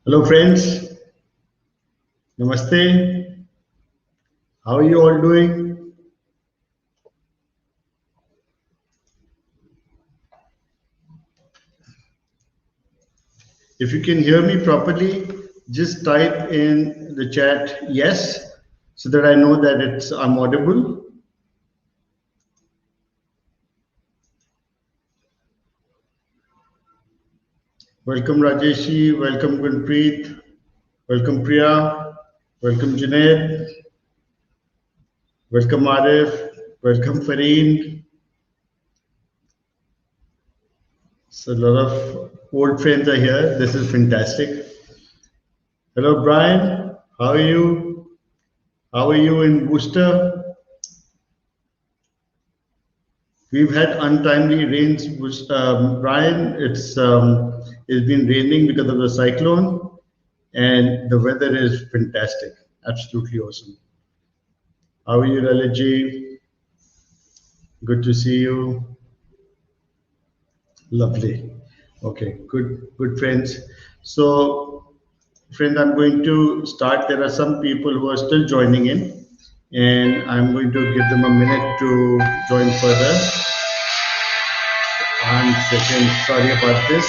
Hello friends, Namaste. How are you all doing? If you can hear me properly, just type in the chat yes, so that I know that I'm audible. Welcome Rajeshi, welcome Gunpreet, welcome Priya, welcome Junaid, welcome Arif, welcome Fareen. So a lot of old friends are here. This is fantastic. Hello Brian, how are you? How are you in Booster? We've had untimely rains, Brian. It's been raining because of the cyclone, and the weather is fantastic, absolutely awesome. How are you, Lalaji? Good to see you. Lovely. Okay, good friends. So, friend, I'm going to start. There are some people who are still joining in, and I'm going to give them a minute to join further. 1 second. Sorry about this.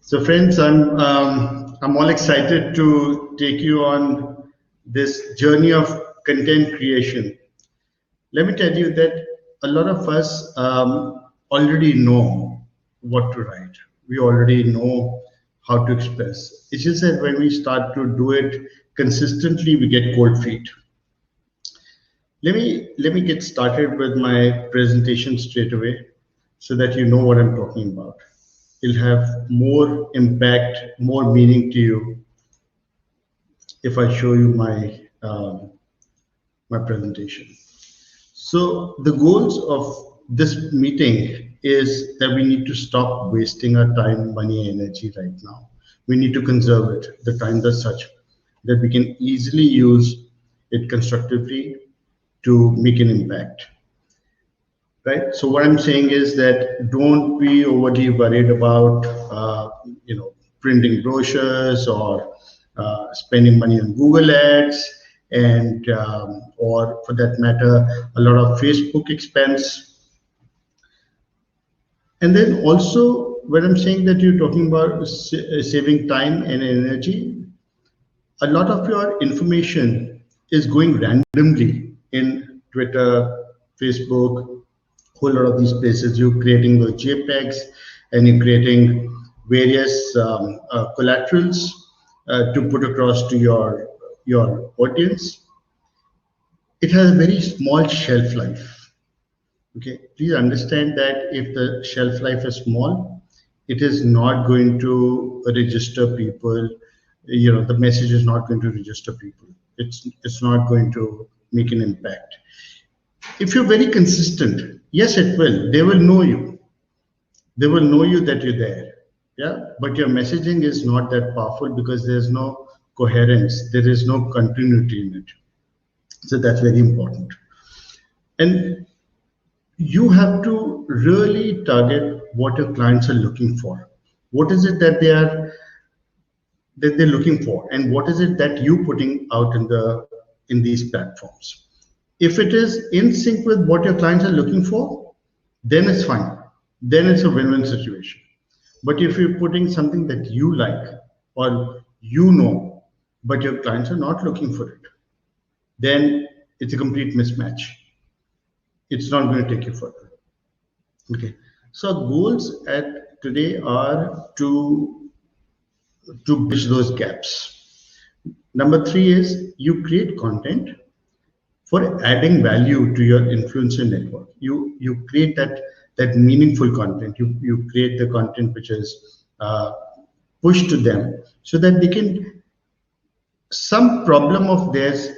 So, friends, I'm all excited to take you on this journey of content creation. Let me tell you that a lot of us already know what to write. We already know how to express. It's just that when we start to do it consistently, we get cold feet. Let me get started with my presentation straight away, so that you know what I'm talking about. It'll have more impact, more meaning to you if I show you my presentation. So the goals of this meeting is that we need to stop wasting our time, money, energy right now. We need to conserve it. The times are such that we can easily use it constructively to make an impact. Right. So what I'm saying is that don't be overly worried about printing brochures or spending money on Google Ads and or for that matter a lot of Facebook expense. And then also when I'm saying that you're talking about saving time and energy, a lot of your information is going randomly in Twitter, Facebook, whole lot of these places. You're creating the JPEGs and you're creating various collaterals to put across to your audience. It has a very small shelf life. Okay, please understand that if the shelf life is small, it is not going to register people. The message is not going to register people. It's not going to make an impact. If you're very consistent, yes, it will. They will know you. They will know you that you're there. Yeah, but your messaging is not that powerful because there's no coherence. There is no continuity in it. So that's very important. And you have to really target what your clients are looking for. What is it that they're looking for, and what is it that you putting out in these platforms? If it is in sync with what your clients are looking for, then it's fine. Then it's a win-win situation. But if you're putting something that you like or but your clients are not looking for it, then it's a complete mismatch. It's not going to take you further. Okay. So goals at today are to bridge those gaps. Number 3 is you create content for adding value to your influencer network. You create that meaningful content. You create the content which is pushed to them so that they can, some problem of theirs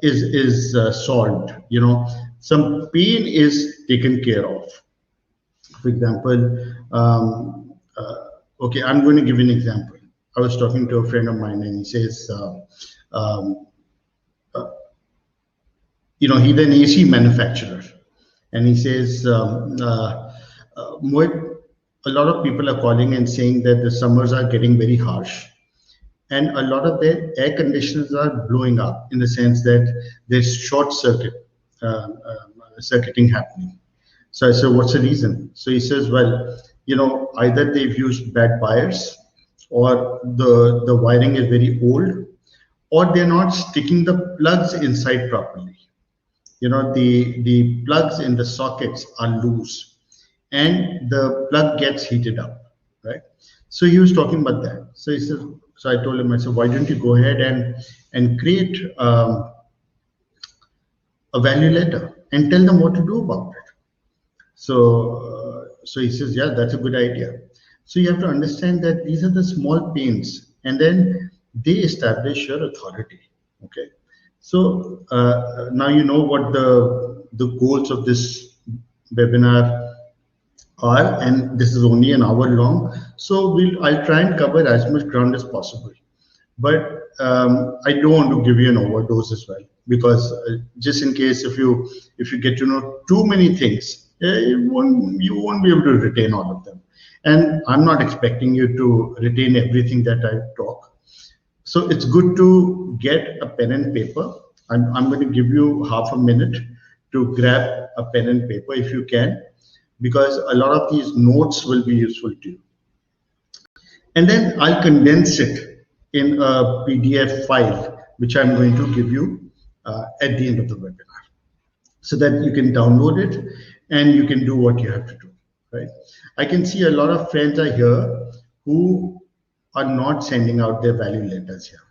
is solved. Some pain is taken care of. For example, okay, I'm going to give you an example. I was talking to a friend of mine, and he says, um, he's an AC manufacturer, and he says, Mohit, a lot of people are calling and saying that the summers are getting very harsh, and a lot of their air conditioners are blowing up in the sense that there's short circuiting happening. So I said, what's the reason? So he says, well, either they've used bad wires, or the wiring is very old, or they're not sticking the plugs inside properly. The plugs in the sockets are loose, and the plug gets heated up, right? So he was talking about that. So he said, so I told him, I said, why don't you go ahead and create a value letter and tell them what to do about it. So he says, yeah, that's a good idea. So you have to understand that these are the small pains, and then they establish your authority. Okay. So now you know what the goals of this webinar are, and this is only an hour long. So I'll try and cover as much ground as possible, but I don't want to give you an overdose as well, because just in case if you get to know too many things, you won't be able to retain all of them. And I'm not expecting you to retain everything that I talk. So it's good to get a pen and paper. I'm going to give you half a minute to grab a pen and paper if you can, because a lot of these notes will be useful to you. And then I'll condense it in a PDF file, which I'm going to give you at the end of the webinar, so that you can download it and you can do what you have to do, right? I can see a lot of friends are here who are not sending out their value letters here.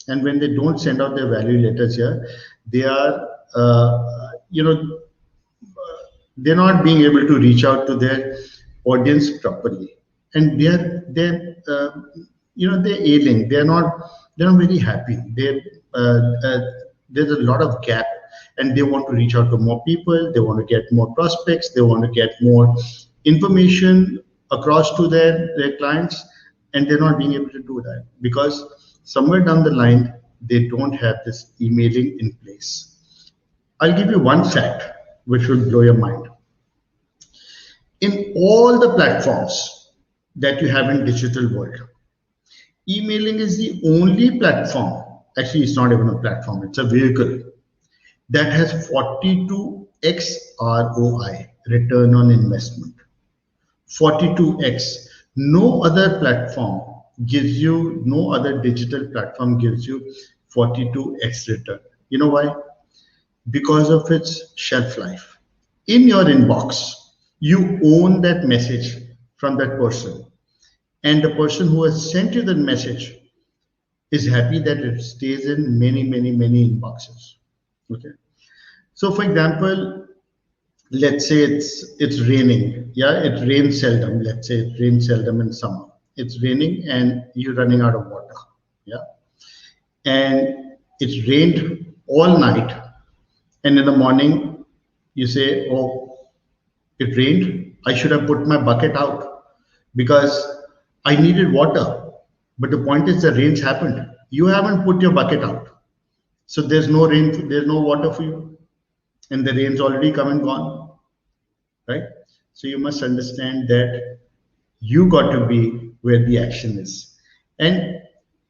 And when they don't send out their value letters here, they are, they're not being able to reach out to their audience properly, and they're ailing. They're not very happy. There's a lot of gap, and they want to reach out to more people. They want to get more prospects. They want to get more information across to their clients, and they're not being able to do that because somewhere down the line they don't have this emailing in place. I'll give you one fact which will blow your mind. In all the platforms that you have in digital world, emailing is the only platform, actually it's not even a platform, it's a vehicle, that has 42x ROI, return on investment. 42x. No other platform gives you, no other digital platform gives you 42x return. You know why? Because of its shelf life. In your inbox, you own that message from that person, and the person who has sent you the message is happy that it stays in many inboxes. Okay. So for example, let's say it's raining. Yeah, it rains seldom. Let's say it rains seldom in summer. It's raining and you're running out of water. Yeah. And it's rained all night. And in the morning, you say, oh, it rained. I should have put my bucket out because I needed water. But the point is the rains happened. You haven't put your bucket out. So there's no rain, there's no water for you. And the rain's already come and gone. Right? So you must understand that you got to be where the action is. And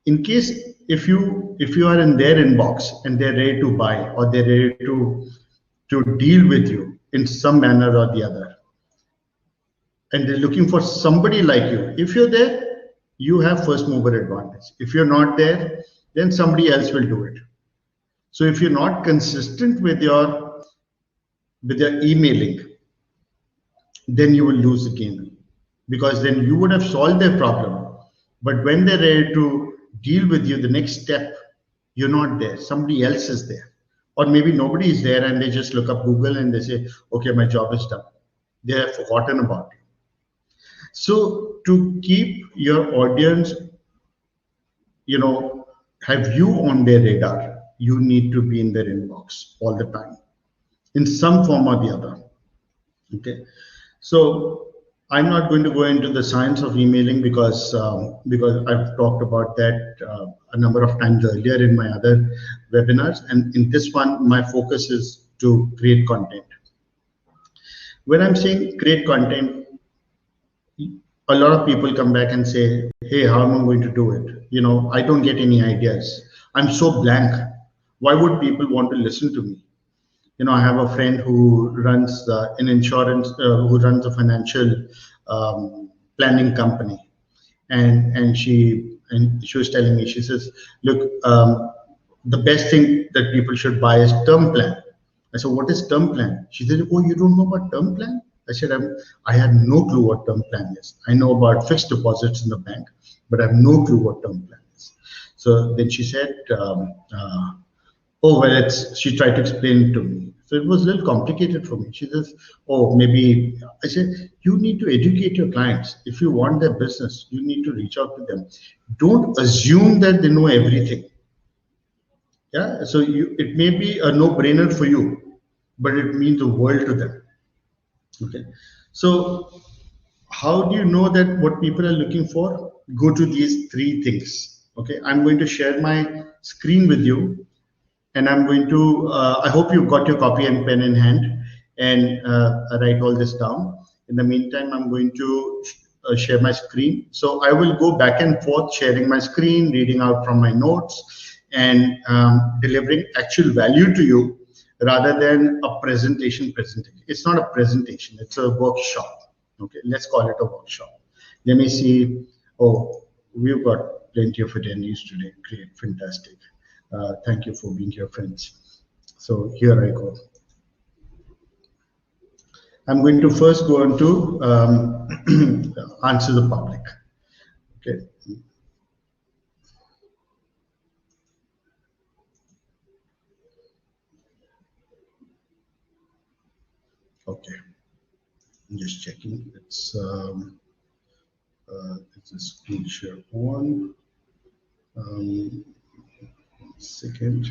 in case if you are in their inbox and they're ready to buy, or they're ready to deal with you in some manner or the other, and they're looking for somebody like you, if you're there, you have first mover advantage. If you're not there, then somebody else will do it. So if you're not consistent with your emailing, then you will lose the game, because then you would have solved their problem. But when they're ready to deal with you, the next step, you're not there. Somebody else is there. Or maybe nobody is there and they just look up Google and they say, okay, my job is done. They have forgotten about you. So to keep your audience, have you on their radar, you need to be in their inbox all the time in some form or the other. Okay. So I'm not going to go into the science of emailing because I've talked about that a number of times earlier in my other webinars, and in this one, my focus is to create content. When I'm saying create content, a lot of people come back and say, "Hey, how am I going to do it? You know, I don't get any ideas. I'm so blank. Why would people want to listen to me?" You know, I have a friend who runs an insurance, who runs a financial planning company, and she was telling me, she says, "Look, the best thing that people should buy is term plan." I said, "What is term plan?" She said, "Oh, you don't know about term plan?" I said, I had no clue what term plan is. I know about fixed deposits in the bank, but I have no clue what term plan is. So then she said, "Oh, well, she tried to explain it to me." So it was a little complicated for me. She says, "Oh, maybe," I said, "You need to educate your clients. If you want their business, you need to reach out to them. Don't assume that they know everything." Yeah. So it may be a no-brainer for you, but it means the world to them. Okay. So how do you know that what people are looking for? Go to these three things. Okay. I'm going to share my screen with you, and I'm going to, I hope you've got your copy and pen in hand and write all this down. In the meantime, I'm going to share my screen. So I will go back and forth sharing my screen, reading out from my notes, and delivering actual value to you rather than a presentation. It's not a presentation, it's a workshop. Okay, let's call it a workshop. Let me see. Oh, we've got plenty of attendees today. Great, fantastic. Thank you for being here, friends. So here I go. I'm going to first go on to answer the public. Okay. Okay. I'm just checking. It's a screen share on. Second.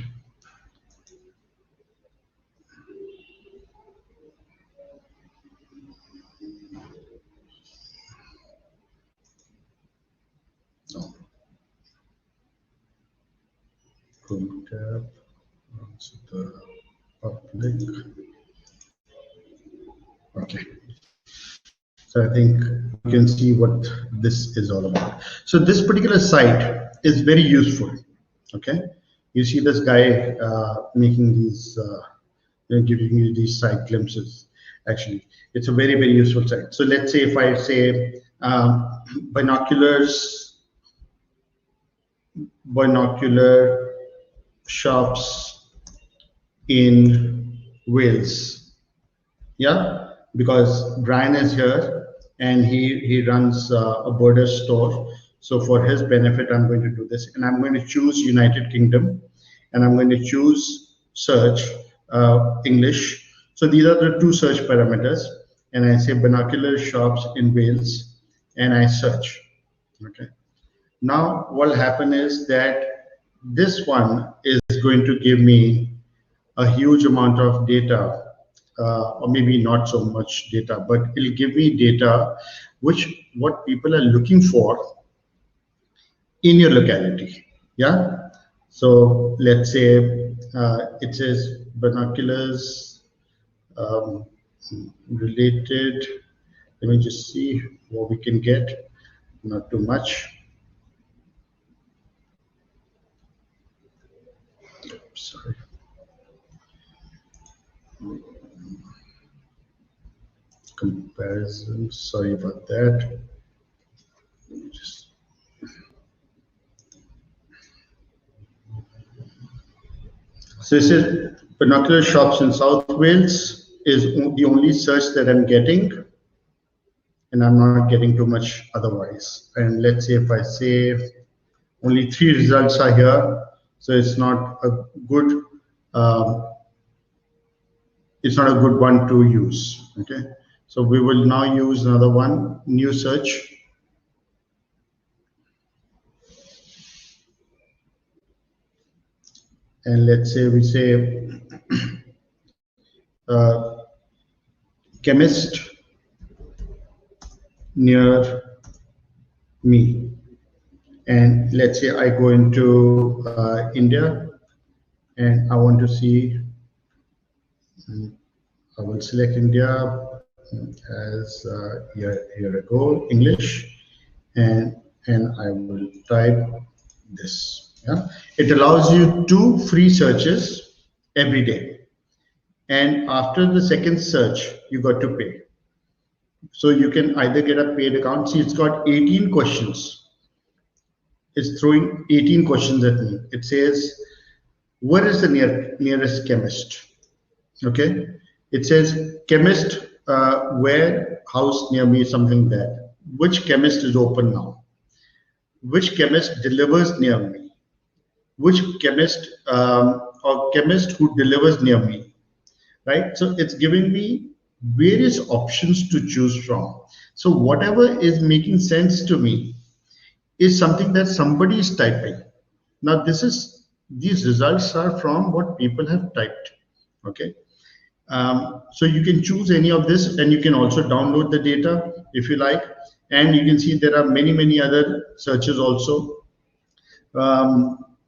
No. Chrome tab. Answer the public. Okay. So I think you can see what this is all about. So this particular site is very useful. Okay, you see this guy making these, giving you these site glimpses. Actually, it's a very, very useful site. So let's say if I say binocular shops in Wales. Yeah, because Brian is here and he runs a border store. So for his benefit, I'm going to do this, and I'm going to choose United Kingdom, and I'm going to choose search English. So these are the two search parameters, and I say binocular shops in Wales, and I search. Okay. Now what will happen is that this one is going to give me a huge amount of data, or maybe not so much data, but it'll give me data what people are looking for in your locality. Yeah. So let's say it says binoculars related. Let me just see what we can get. Not too much. Sorry. Comparison. Sorry about that. Let me just. So this is binocular shops in South Wales is the only search that I'm getting, and I'm not getting too much otherwise. And let's say if I say only 3 results are here, so it's not a good one to use. Okay, so we will now use another one, new search. And let's say we say chemist near me. And let's say I go into India and I want to see, I will select India as here I go, English, and I will type this. Yeah, it allows you 2 free searches every day, and after the second search, you got to pay. So you can either get a paid account. See, it's got 18 questions. It's throwing 18 questions at me. It says, where is the nearest chemist? Okay. It says chemist, warehouse near me, something like that. Which chemist is open now? Which chemist delivers near me? Which chemist or chemist who delivers near me? Right? So it's giving me various options to choose from. So whatever is making sense to me is something that somebody is typing. Now these results are from what people have typed. Okay. So you can choose any of this, and you can also download the data if you like. And you can see there are many other searches also.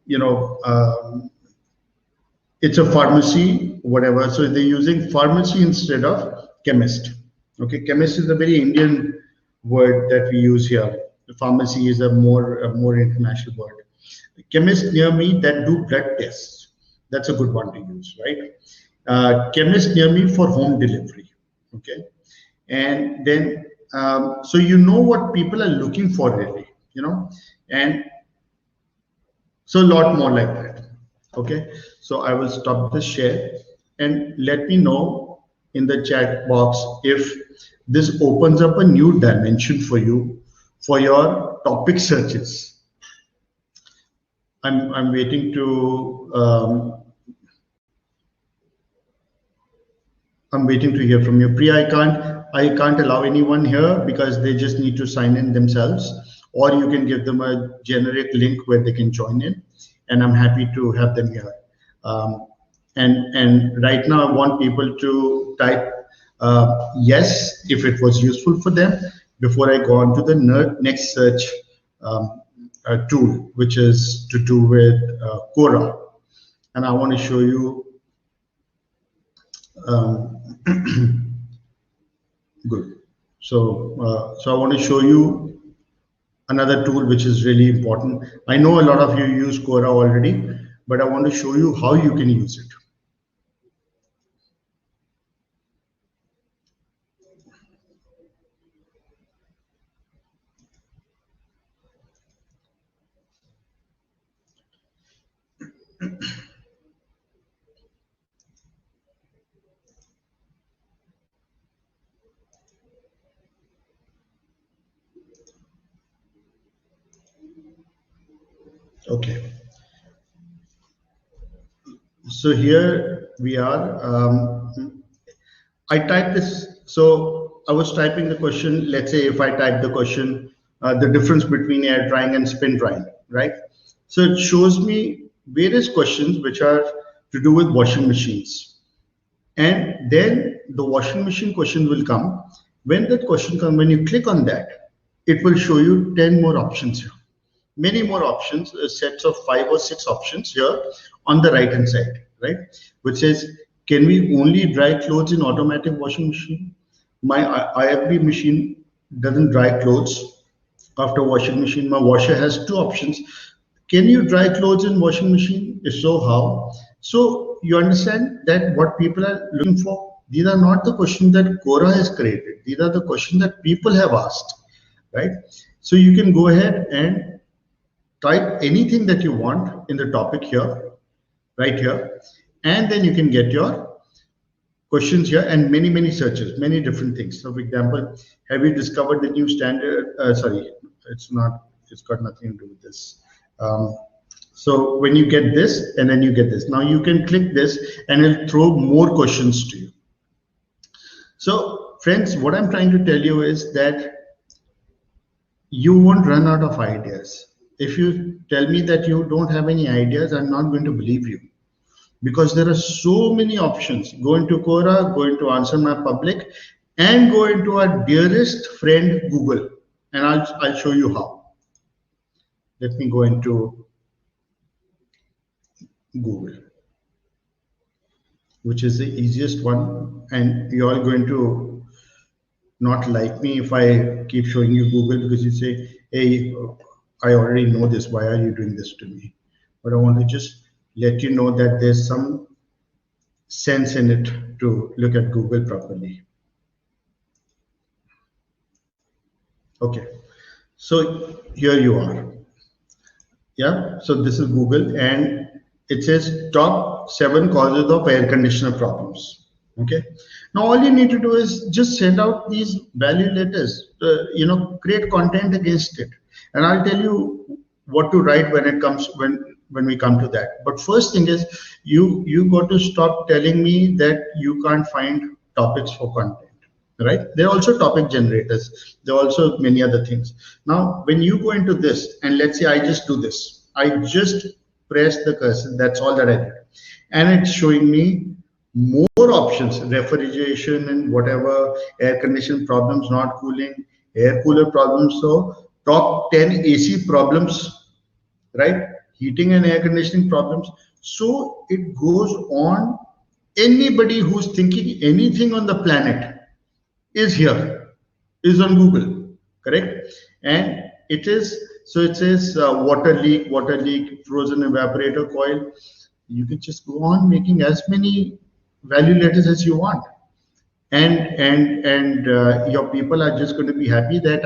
You know, it's a pharmacy, whatever. So they're using pharmacy instead of chemist. Okay, chemist is a very Indian word that we use here. Pharmacy is a more international word. Chemist near me that do blood tests. That's a good one to use, right? Chemist near me for home delivery. Okay, and then so you know what people are looking for really, you know, and so a lot more like that. Okay, so I will stop the share and let me know in the chat box if this opens up a new dimension for you for your topic searches. I'm waiting to hear from you. Priya, I can't allow anyone here because they just need to sign in themselves, or you can give them a generic link where they can join in, and I'm happy to have them here. And right now I want people to type yes if it was useful for them before I go on to the next search tool, which is to do with Quora. And I want to show you good. So I want to show you another tool which is really important. I know a lot of you use Quora already, but I want to show you how you can use it. Okay. So here we are. I typed this. So I was typing the question. Let's say if I type the question, the difference between air drying and spin drying, right? So it shows me various questions which are to do with washing machines. And then the washing machine question will come. When that question comes, when you click on that, it will show you 10 more options here. Many more options, sets of 5 or 6 options here on the right hand side, right? Which says, can we only dry clothes in automatic washing machine? My IFB machine doesn't dry clothes after washing machine. My washer has 2 options. Can you dry clothes in washing machine? If so, how? So you understand that what people are looking for, these are not the questions that Quora has created. These are the questions that people have asked, right? So you can go ahead and type anything that you want in the topic here, right here, and then you can get your questions here and many searches, many different things. So for example, have you discovered the new standard? Sorry, it's got nothing to do with this. So when you get this and then you get this, now you can click this and it'll throw more questions to you. So friends, what I'm trying to tell you is that you won't run out of ideas. If you tell me that you don't have any ideas, I'm not going to believe you, because there are so many options. Go into Quora, go into Answer My Public, and go into our dearest friend Google, and I'll show you how. Let me go into Google, which is the easiest one, and you're all going to not like me if I keep showing you Google, because you say, hey, I already know this, why are you doing this to me? But I want to just let you know that there's some sense in it to look at Google properly. Okay, so here you are. Yeah, so this is Google, and it says top 7 causes of air conditioner problems. Okay, now all you need to do is just send out these value letters, create content against it, and I'll tell you what to write when it comes when we come to that. But first thing is you got to stop telling me that you can't find topics for content. Right? There are also topic generators. There are also many other things. Now, when you go into this, and let's say I just do this, I just press the cursor. That's all that I did, and it's showing me more options: refrigeration and whatever, air condition problems, not cooling, air cooler problems. So, top 10 AC problems, right? Heating and air conditioning problems. So it goes on. Anybody who's thinking anything on the planet is here, is on Google, correct? And it is, so it says water leak, frozen evaporator coil. You can just go on making as many value letters as you want, and your people are just going to be happy that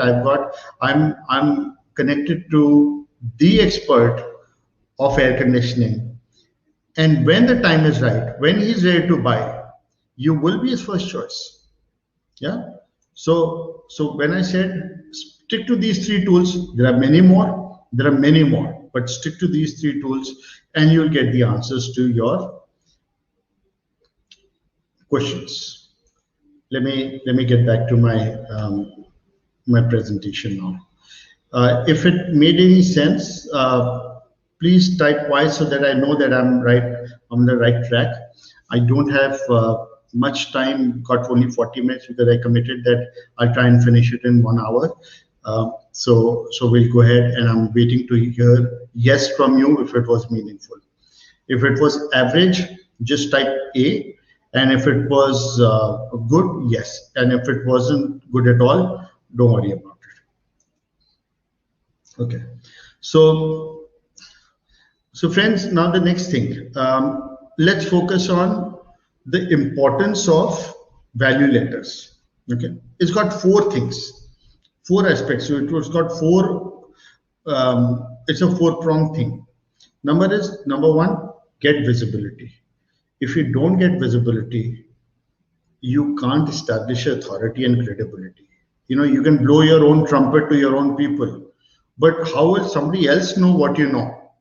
I'm connected to the expert of air conditioning, and when the time is right, when he's ready to buy, you will be his first choice. Yeah. So when I said stick to these 3 tools, there are many more. But stick to these 3 tools, and you'll get the answers to your questions. Let me get back to my presentation now. If it made any sense, please type Y so that I know that I'm on the right track. I don't have much time, got only 40 minutes because I committed that I'll try and finish it in 1 hour. So we'll go ahead, and I'm waiting to hear yes from you if it was meaningful. If it was average, just type A, and if it was good, yes, and if it wasn't good at all, don't worry about it. Okay, so friends, now the next thing, let's focus on the importance of value letters. Okay, it's got 4 things, 4 aspects. So it's got 4. It's a 4-pronged thing. Number 1, get visibility. If you don't get visibility, you can't establish authority and credibility. You can blow your own trumpet to your own people, but how will somebody else know what you know?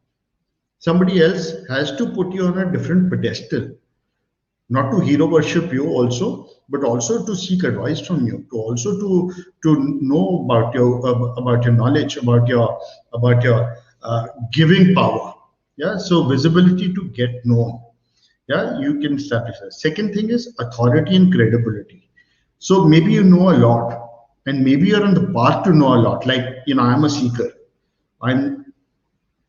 Somebody else has to put you on a different pedestal. Not to hero worship you also, but also to seek advice from you, to also to know about your knowledge, about your giving power. Yeah, so visibility to get known. Yeah, you can establish that. Second thing is authority and credibility. So maybe you know a lot, and maybe you're on the path to know a lot. Like I'm a seeker. I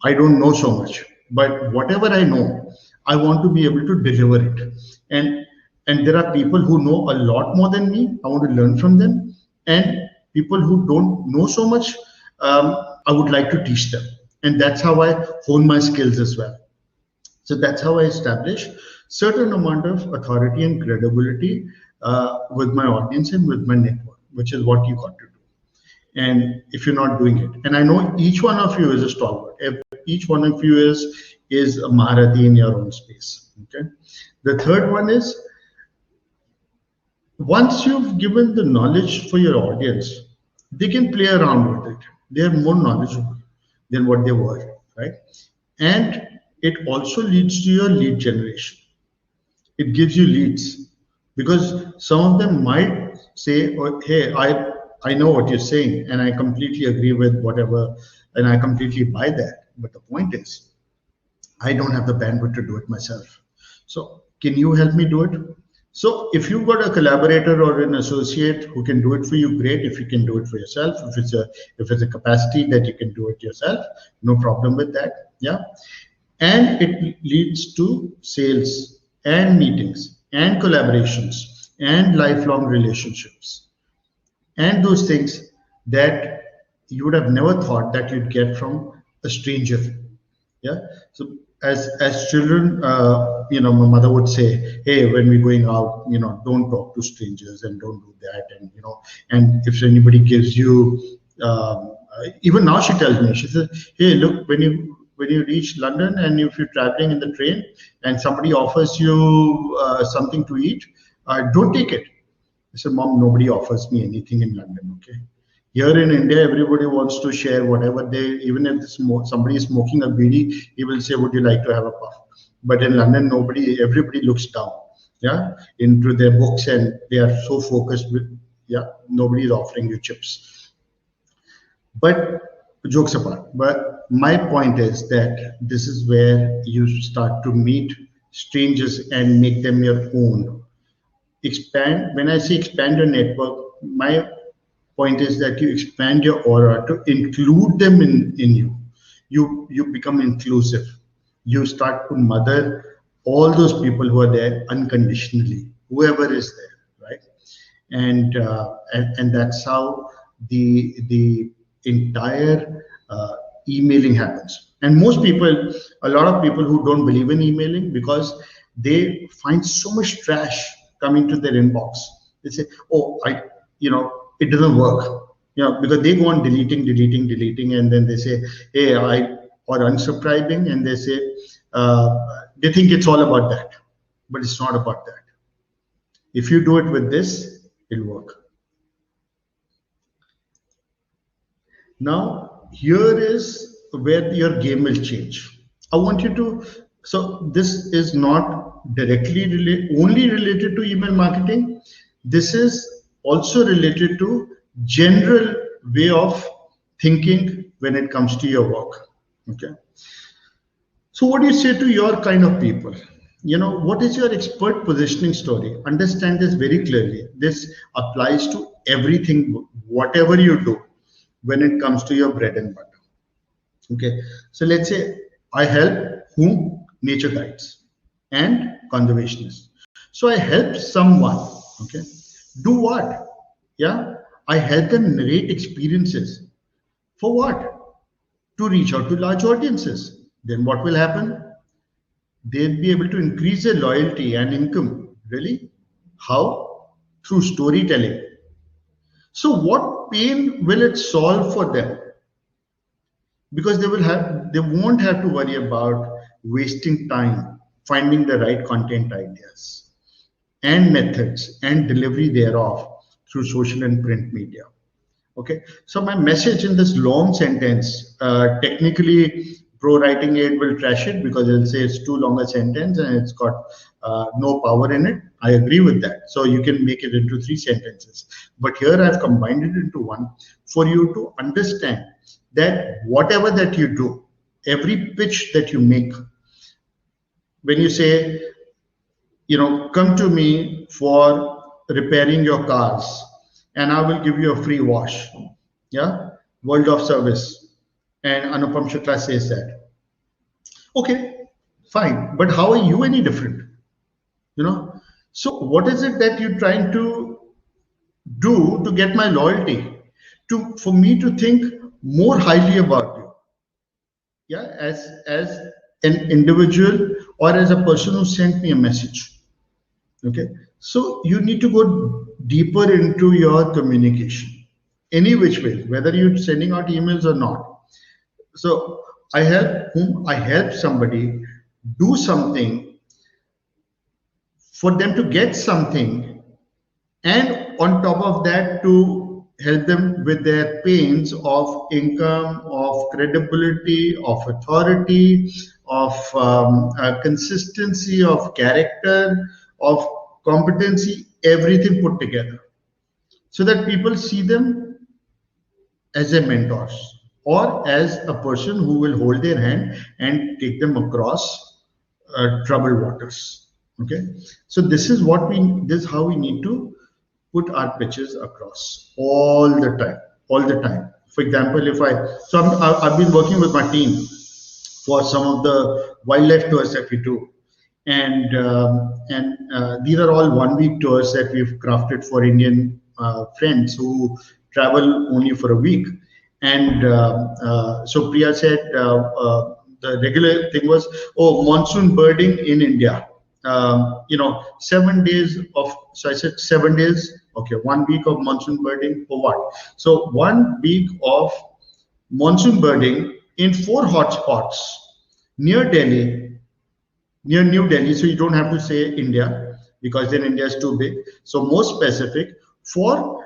don't know so much, but whatever I know, I want to be able to deliver it. And there are people who know a lot more than me. I want to learn from them. And people who don't know so much, I would like to teach them. And that's how I hone my skills as well. So that's how I establish certain amount of authority and credibility with my audience and with my network, which is what you got to do. And if you're not doing it, and I know each one of you is a stalwart. Each one of you is a Maharati in your own space. Okay. The third one is, once you've given the knowledge for your audience, they can play around with it. They are more knowledgeable than what they were, right? And it also leads to your lead generation. It gives you leads, because some of them might say, oh, hey, I know what you're saying, and I completely agree with whatever, and I completely buy that. But the point is, I don't have the bandwidth to do it myself. So can you help me do it? So if you've got a collaborator or an associate who can do it for you, great. If you can do it for yourself, if it's a capacity that you can do it yourself, no problem with that. Yeah. And it leads to sales and meetings and collaborations and lifelong relationships and those things that you would have never thought that you'd get from a stranger. Yeah. So as children, my mother would say, hey, when we're going out, don't talk to strangers and don't do that. And and if anybody gives you, even now she tells me, she says, hey, look, when you reach London and if you're traveling in the train and somebody offers you something to eat, don't take it. I said, Mom, nobody offers me anything in London, okay? Here in India, everybody wants to share whatever even if somebody is smoking a bidi, he will say, would you like to have a puff? But in London, everybody looks down, yeah, into their books and they are so focused with, yeah, nobody is offering you chips. But jokes apart, but my point is that this is where you start to meet strangers and make them your own. When I say expand your network, my point is that you expand your aura to include them in you become inclusive. You start to mother all those people who are there unconditionally, whoever is there, right? And that's how the entire emailing happens. And a lot of people who don't believe in emailing because they find so much trash coming to their inbox. They say, oh, it doesn't work. Because they go on deleting, and then they say, hey, or unsubscribing, and they say, they think it's all about that. But it's not about that. If you do it with this, it'll work. Now, here is where your game will change. I want you to, so this is not directly only related to email marketing. This is also related to general way of thinking when it comes to your work. Okay. So what do you say to your kind of people? What is your expert positioning story? Understand this very clearly. This applies to everything, whatever you do when it comes to your bread and butter. Okay. So let's say I help whom? Nature guides and conservationists. So I help someone. Okay. Do what? Yeah. I help them narrate experiences. For what? To reach out to large audiences. Then what will happen? They'll be able to increase their loyalty and income. Really? How? Through storytelling. So what pain will it solve for them? Because they won't have to worry about wasting time finding the right content ideas and methods and delivery thereof through social and print media. Okay, so my message in this long sentence, technically pro writing aid will trash it because it'll say it's too long a sentence and it's got no power in it. I agree with that. So you can make it into 3 sentences. But here I've combined it into one for you to understand that whatever that you do, every pitch that you make, when you say, come to me for repairing your cars and I will give you a free wash. Yeah, world of service. And Anupam Shukla says that. Okay, fine. But how are you any different? So what is it that you're trying to do to get my loyalty? For me to think more highly about you. Yeah, as an individual or as a person who sent me a message. Okay, so you need to go deeper into your communication, any which way, whether you're sending out emails or not. So I help somebody do something for them to get something, and on top of that to help them with their pains of income, of credibility, of authority, of consistency, of character, of competency, everything put together, so that people see them as their mentors or as a person who will hold their hand and take them across troubled waters. Okay, so this is how we need to put our pitches across all the time, all the time. For example, if I so I've been working with my team for some of the wildlife tours that we do, and these are all 1 week tours that we've crafted for Indian friends who travel only for a week. And so Priya said the regular thing was, oh, monsoon birding in India. 7 days of, so I said 7 days. Okay, 1 week of monsoon birding for what? So 1 week of monsoon birding in 4 hotspots near Delhi, near New Delhi. So you don't have to say India because then India is too big. So more specific for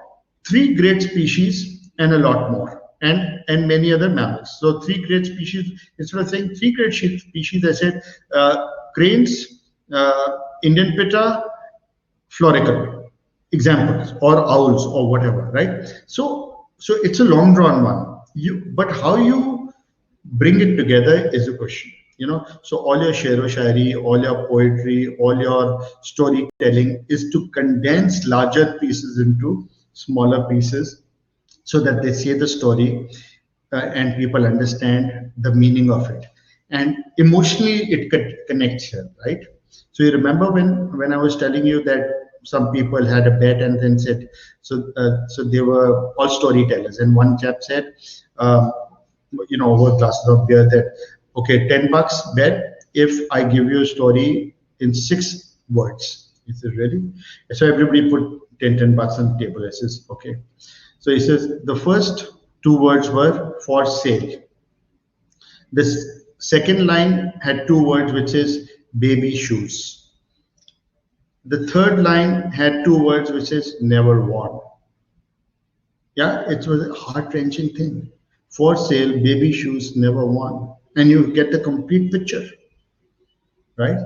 3 great species and a lot more, and many other mammals. So 3 great species. Instead of saying 3 great species, I said cranes, Indian pitta, floricle examples, or owls, or whatever, right? So it's a long drawn one. But how you bring it together is a question. So all your shero shairi, all your poetry, all your storytelling is to condense larger pieces into smaller pieces so that they say the story and people understand the meaning of it. And emotionally, it connects here, right? So you remember when I was telling you that some people had a bet and then said, so they were all storytellers, and one chap said, over glasses of beer, that okay, $10 bet if I give you a story in 6 words. He said, really? So everybody put 10 bucks on the table. I says, okay. So he says the first 2 words were for sale. This second line had 2 words, which is baby shoes. The third line had 2 words, which is never worn. Yeah, it was a heart-wrenching thing. For sale, baby shoes, never worn. And you get the complete picture, right?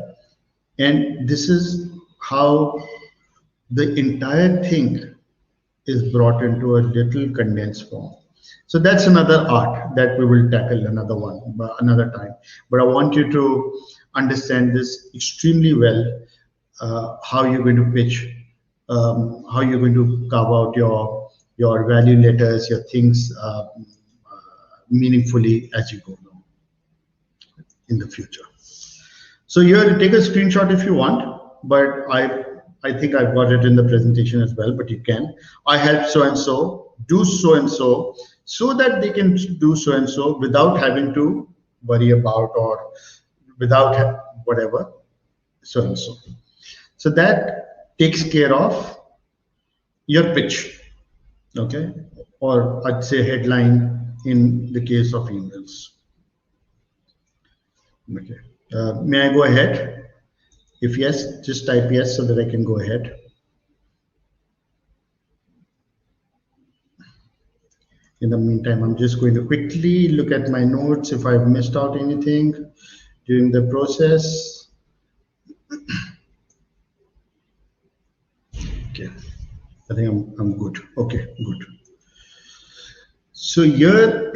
And this is how the entire thing is brought into a little condensed form. So that's another art that we will tackle another time. But I want you to understand this extremely well, how you're going to pitch, how you're going to carve out your value letters, your things meaningfully as you go along in the future. So here, take a screenshot if you want, but I think I've got it in the presentation as well, but you can. I help so-and-so, do so-and-so, so that they can do so-and-so without having to worry about or without whatever, so-and-so. So that takes care of your pitch, okay? Or I'd say headline in the case of emails. Okay. May I go ahead? If yes, just type yes so that I can go ahead. In the meantime, I'm just going to quickly look at my notes if I've missed out anything during the process. Okay, I think I'm good. Okay, good. So here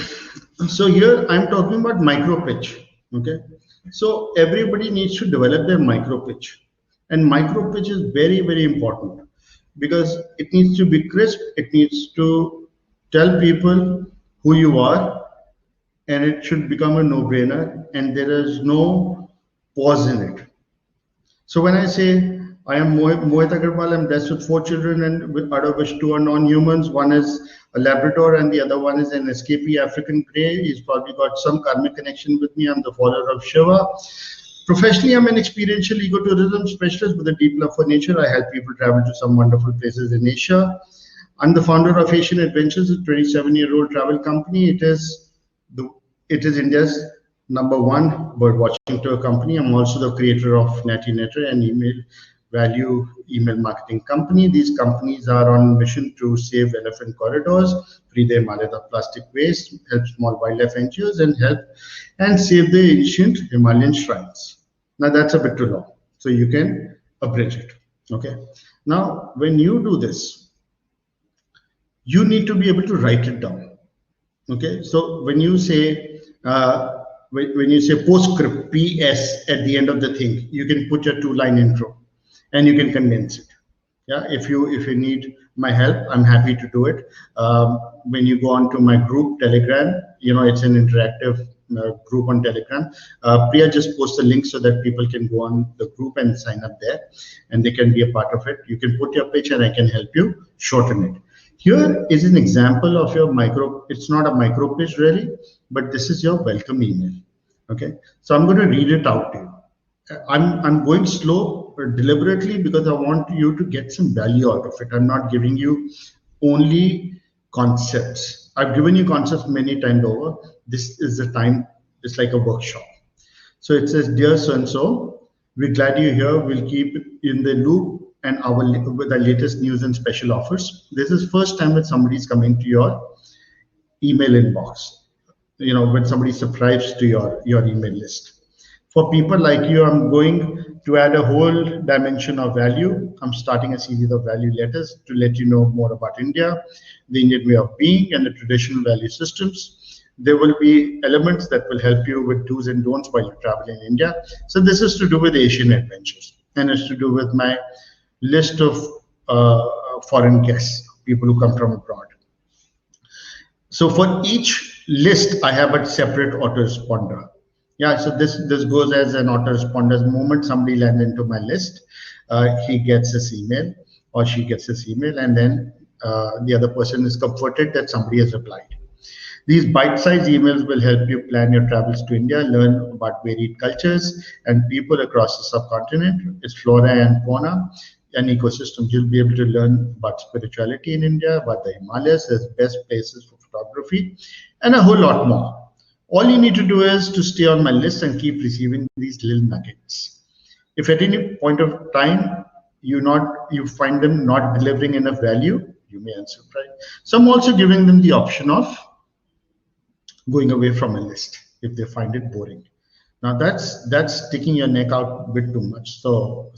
I'm talking about micro pitch. Okay, so everybody needs to develop their micro pitch, and micro pitch is very, very important because it needs to be crisp. It needs to tell people who you are, and it should become a no-brainer, and there is no pause in it. So when I say I am Mohit Agarwal, I'm blessed with 4 children, and out of which 2 are non-humans. One is a Labrador, and the other one is an escapee African grey. He's probably got some karmic connection with me. I'm the follower of Shiva. Professionally, I'm an experiential ecotourism specialist with a deep love for nature. I help people travel to some wonderful places in Asia. I'm the founder of Asian Adventures, a 27-year-old travel company. It is India's #1 bird watching tour company. I'm also the creator of Natty, an email marketing company. These companies are on mission to save elephant corridors, free the Himalayas of plastic waste, help small wildlife NGOs, and save the ancient Himalayan shrines. Now that's a bit too long, so you can abridge it. Okay. Now, when you do this, you need to be able to write it down. Okay. So when you say postscript PS at the end of the thing, you can put your 2-line intro. and you can condense it. Yeah, if you need my help, I'm happy to do it. When you go on to my group Telegram, it's an interactive group on Telegram. Priya just post the link so that people can go on the group and sign up there, and they can be a part of it. You can put your pitch, and I can help you shorten it. Here is an example of your micro. It's not a micro pitch really, but this is your welcome email. Okay, so I'm going to read it out to you. I'm going slow deliberately because I want you to get some value out of it. I'm not giving you only concepts. I've given you concepts many times over. This is the time, it's like a workshop. So it says, dear so-and-so, we're glad you're here. We'll keep in the loop and with the latest news and special offers. This is first time that somebody's coming to your email inbox. When somebody subscribes to your email list. For people like you, I'm going to add a whole dimension of value. I'm starting a series of value letters to let you know more about India, the Indian way of being, and the traditional value systems. There will be elements that will help you with do's and don'ts while you travel in India. So this is to do with Asian adventures, and it's to do with my list of foreign guests, people who come from abroad. So for each list, I have a separate autoresponder. Yeah, so this goes as an autoresponder. The moment somebody lands into my list, he gets this email or she gets this email, and then the other person is comforted that somebody has replied. These bite-sized emails will help you plan your travels to India, learn about varied cultures and people across the subcontinent, its flora and fauna and ecosystems. You'll be able to learn about spirituality in India, about the Himalayas as best places for photography, and a whole lot more. All you need to do is to stay on my list and keep receiving these little nuggets. If at any point of time you find them not delivering enough value, you may unsubscribe. So I'm also giving them the option of going away from a list if they find it boring. Now that's sticking your neck out a bit too much. So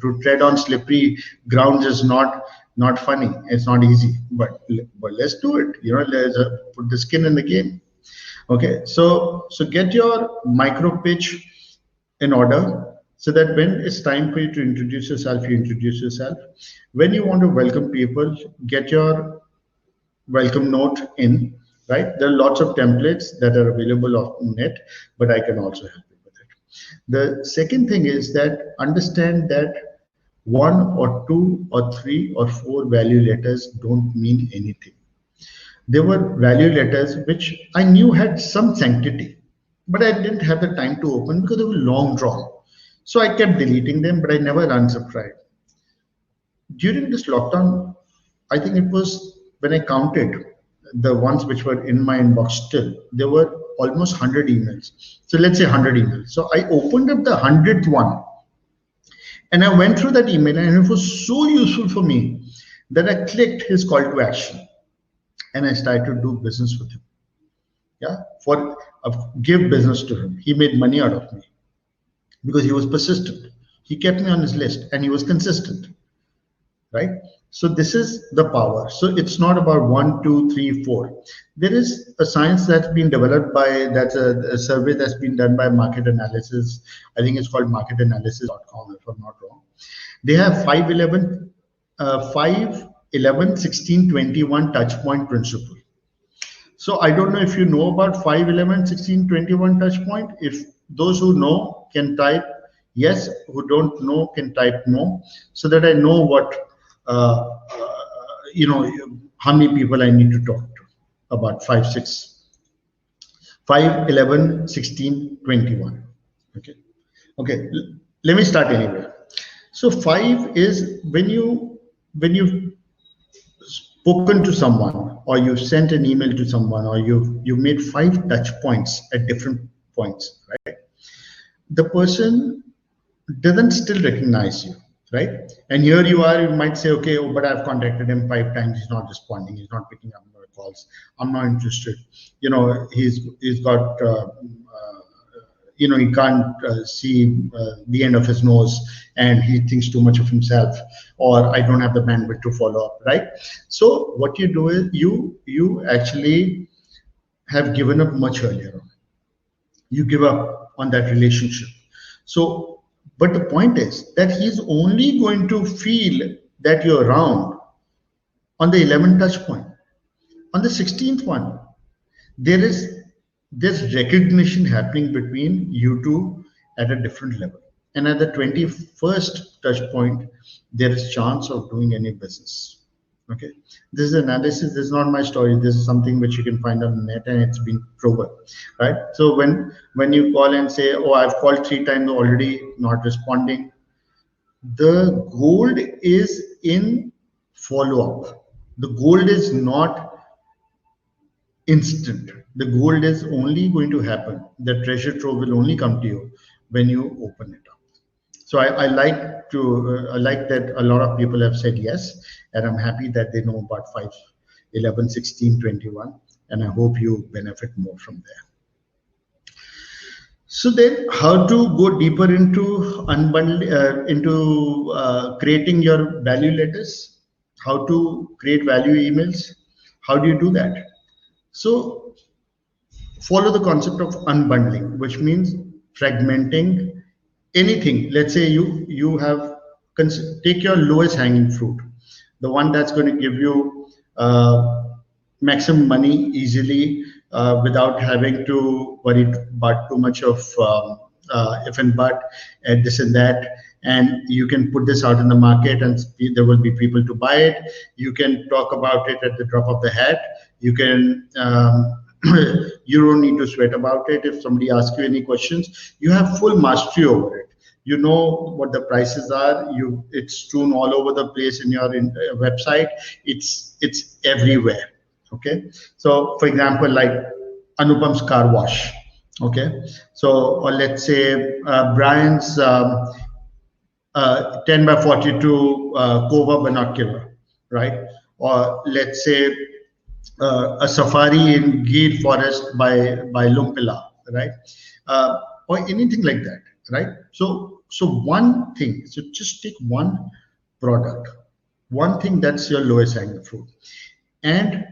to tread on slippery grounds is not funny. It's not easy, but let's do it. Let's put the skin in the game. Okay, so get your micro pitch in order so that when it's time for you to introduce yourself, you introduce yourself. When you want to welcome people, get your welcome note in. Right? There are lots of templates that are available on net, but I can also help you with it. The second thing is that understand that 1 or 2 or 3 or 4 value letters don't mean anything. There were value letters which I knew had some sanctity, but I didn't have the time to open because they were long drawn. So I kept deleting them, but I never unsubscribed. During this lockdown, I think it was when I counted the ones which were in my inbox still, there were almost 100 emails. So let's say 100 emails. So I opened up the 100th one and I went through that email, and it was so useful for me that I clicked his call to action and I started to do business with him. Yeah, give business to him. He made money out of me because he was persistent. He kept me on his list and he was consistent, right? So this is the power. So it's not about 1, 2, 3, 4. There is a science that's been developed that's a survey that's been done by Market Analysis. I think it's called marketanalysis.com if I'm not wrong. They have 5, 11, 16, 21 touch point principle. So I don't know if you know about 5, 11, 16, 21 touch point. If those who know can type yes, who don't know can type no, so that I know what how many people I need to talk to about 5, 11, 16, 21. Okay. Let me start anyway. So 5 is when you've spoken to someone, or you've sent an email to someone, or you've made 5 touch points at different points, right? The person doesn't still recognize you. Right? And here you are, you might say, okay, but I've contacted him 5 times, he's not responding, he's not picking up my calls, I'm not interested. He's got, he can't see the end of his nose, and he thinks too much of himself, or I don't have the bandwidth to follow up, right? So what you do is you actually have given up much earlier on. You give up on that relationship. So But the point is that he's only going to feel that you're around on the 11th touch point. On the 16th one, there is there's recognition happening between you two at a different level. And at the 21st touch point, there is chance of doing any business. Okay, this is analysis. This is not my story. This is something which you can find on the net, and it's been proven, right? So when you call and say, "Oh, I've called 3 times already, not responding," the gold is in follow up. The gold is not instant. The gold is only going to happen. The treasure trove will only come to you when you open it up. So I like that a lot of people have said yes, and I'm happy that they know about 5, 11, 16, 21, and I hope you benefit more from there. So then, how to go deeper into creating your value letters? How to create value emails? How do you do that? So follow the concept of unbundling, which means fragmenting anything. Let's say you have take your lowest hanging fruit, the one that's going to give you maximum money easily without having to worry about too much of if and but and this and that. And you can put this out in the market, and there will be people to buy it. You can talk about it at the drop of the hat. You can you don't need to sweat about it. If somebody asks you any questions, you have full mastery over it. You know what the prices are. It's strewn all over the place in your website. It's everywhere. Okay. So for example, like Anupam's car wash. Okay. So or let's say Brian's 10 by 42 Kova binocular, right? Or let's say a safari in Gir forest by Lumpila, right? Or anything like that, right? So one thing. So just take one product, one thing that's your lowest hanging fruit, and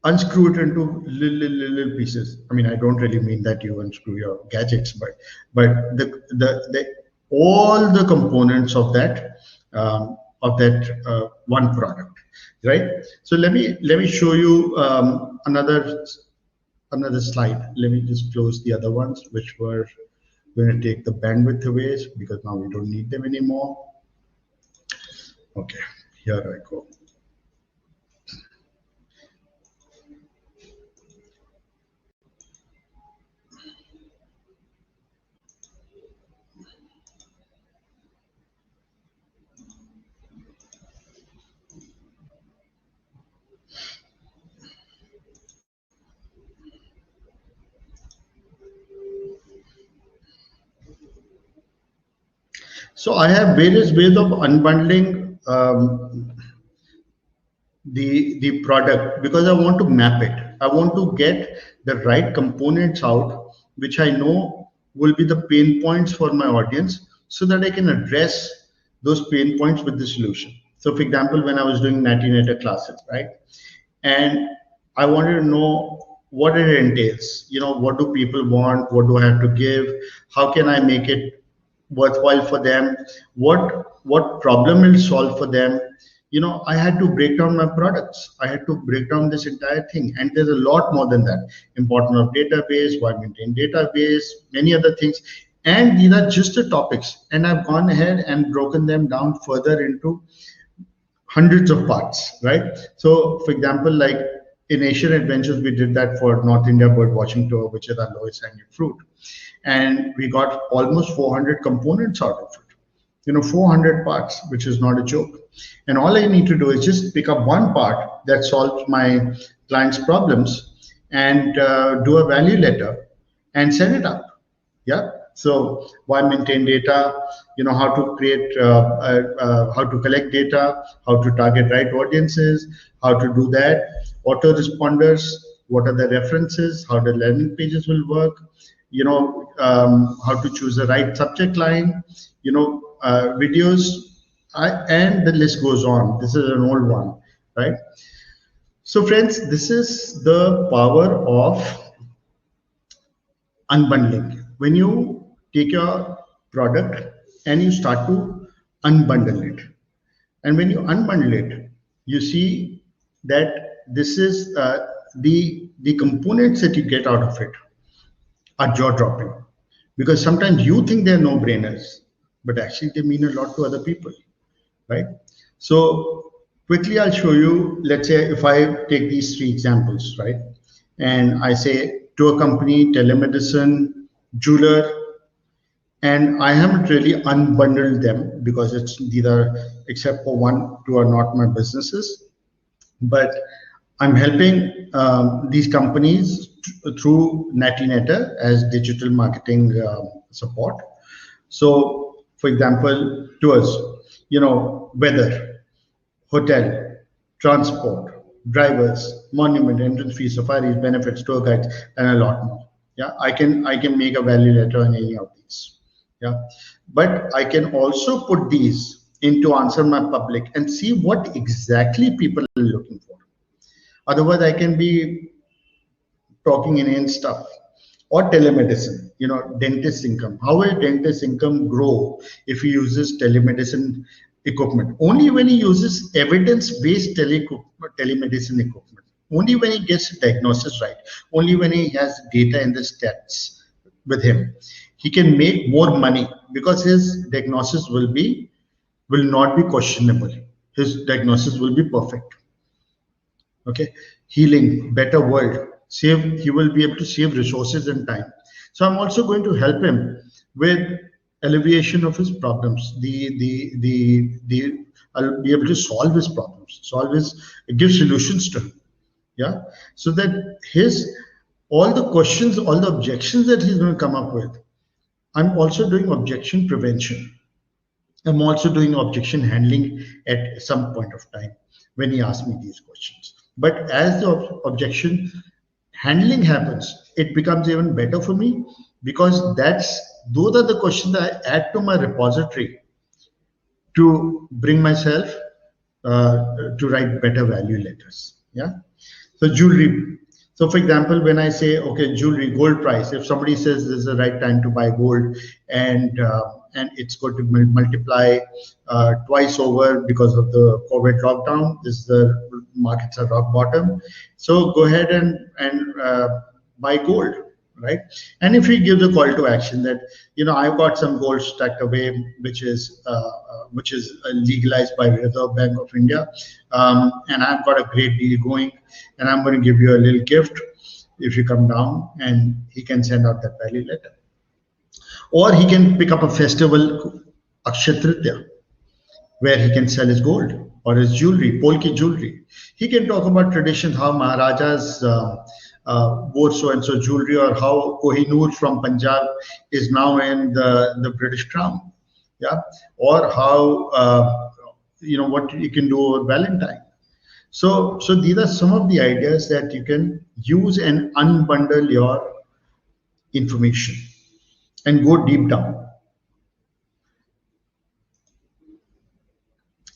unscrew it into little pieces. I mean, I don't really mean that you unscrew your gadgets, but the all the components of that one product, right? So let me show you another slide. Let me just close the other ones, which were going to take the bandwidth away because now we don't need them anymore. Okay, here I go. So I have various ways of unbundling the product because I want to map it. I want to get the right components out, which I know will be the pain points for my audience, so that I can address those pain points with the solution. So, for example, when I was doing Natty classes, right, and I wanted to know what it entails. You know, what do people want? What do I have to give? How can I make it worthwhile for them? What problem will solve for them? You know, I had to break down my products. I had to break down this entire thing, and there's a lot more than that. Importance of database, why maintain database, many other things, and these are just the topics. And I've gone ahead and broken them down further into hundreds of parts, right? So, for example, like in Asian Adventures, we did that for North India Bird Watching Tour, which is our lowest hanging fruit, and we got almost 400 components out of it. You know, 400 parts, which is not a joke. And all I need to do is just pick up one part that solves my client's problems and do a value letter and send it up. Yeah. So why maintain data? You know, how to create, how to collect data, how to target right audiences, how to do that, autoresponders, what are the references, how the landing pages will work, you know, how to choose the right subject line, you know, videos, and the list goes on. This is an old one, right? So friends, this is the power of unbundling. When you take your product and you start to unbundle it. And when you unbundle it, you see that this is the components that you get out of it are jaw-dropping, because sometimes you think they're no-brainers, but actually they mean a lot to other people, right? So quickly, I'll show you. Let's say if I take these three examples, right, and I say to a company, telemedicine, jeweler, and I haven't really unbundled them because it's neither, except for one, two are not my businesses, but I'm helping these companies through Natty as digital marketing support. So, for example, tours, weather, hotel, transport, drivers, monument, entrance fees, safaris, benefits, tour guides, and a lot more. Yeah, I can make a value letter on any of these. Yeah, but I can also put these into answer my public and see what exactly people are looking for. Otherwise, I can be talking inane stuff. Or telemedicine, dentist income. How will dentist income grow if he uses telemedicine equipment? Only when he uses evidence-based telemedicine equipment. Only when he gets the diagnosis right. Only when he has data in the stats with him. He can make more money because his diagnosis will not be questionable. His diagnosis will be perfect. Okay, healing, better world. He will be able to save resources and time. So I'm also going to help him with alleviation of his problems. I'll be able to solve his problems, give solutions to him. Yeah, so that all the questions, all the objections that he's going to come up with, I'm also doing objection prevention. I'm also doing objection handling at some point of time when he asks me these questions. But as the objection handling happens, it becomes even better for me, because those are the questions I add to my repository to bring myself to write better value letters. Yeah. So jewelry. So for example, when I say, okay, jewelry, gold price, if somebody says this is the right time to buy gold and it's going to multiply twice over because of the COVID lockdown, the markets are rock bottom. So go ahead and buy gold, right? And if we give the call to action that, I've got some gold stacked away, which is legalized by Reserve Bank of India, and I've got a great deal going, and I'm going to give you a little gift if you come down, and he can send out that value letter. Or he can pick up a festival, Akshaya Tritiya, where he can sell his gold or his jewelry, Polki jewelry. He can talk about traditions, how Maharajas wore so-and-so jewelry, or how Kohinoor from Punjab is now in the British Crown. Yeah, or how, what you can do over Valentine. So these are some of the ideas that you can use and unbundle your information and go deep down.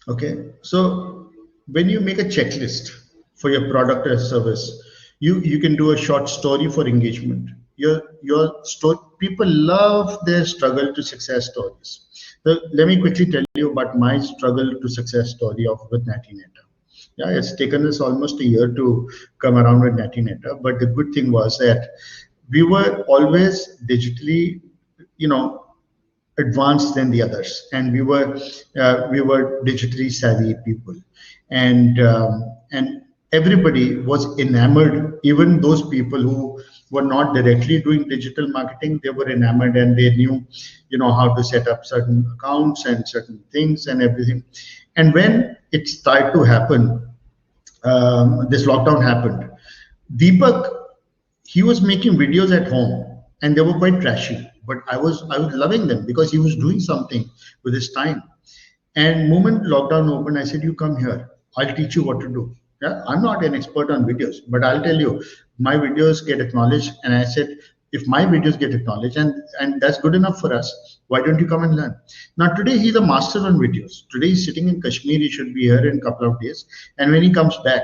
Okay, so when you make a checklist for your product or service, you can do a short story for engagement. Your story, people love their struggle to success stories. So let me quickly tell you about my struggle to success story with Natty. Yeah, it's taken us almost a year to come around with Natty, but the good thing was that we were always digitally, advanced than the others, and we were digitally savvy people, and everybody was enamored. Even those people who were not directly doing digital marketing, they were enamored, and they knew, how to set up certain accounts and certain things and everything. And when it started to happen, this lockdown happened, Deepak, he was making videos at home, and they were quite trashy, but I was loving them because he was doing something with his time. And moment lockdown opened, I said, you come here, I'll teach you what to do. Yeah, I'm not an expert on videos, but I'll tell you, my videos get acknowledged. And I said, if my videos get acknowledged and that's good enough for us, why don't you come and learn? Now today he's a master on videos. Today he's sitting in Kashmir. He should be here in a couple of days, and when he comes back,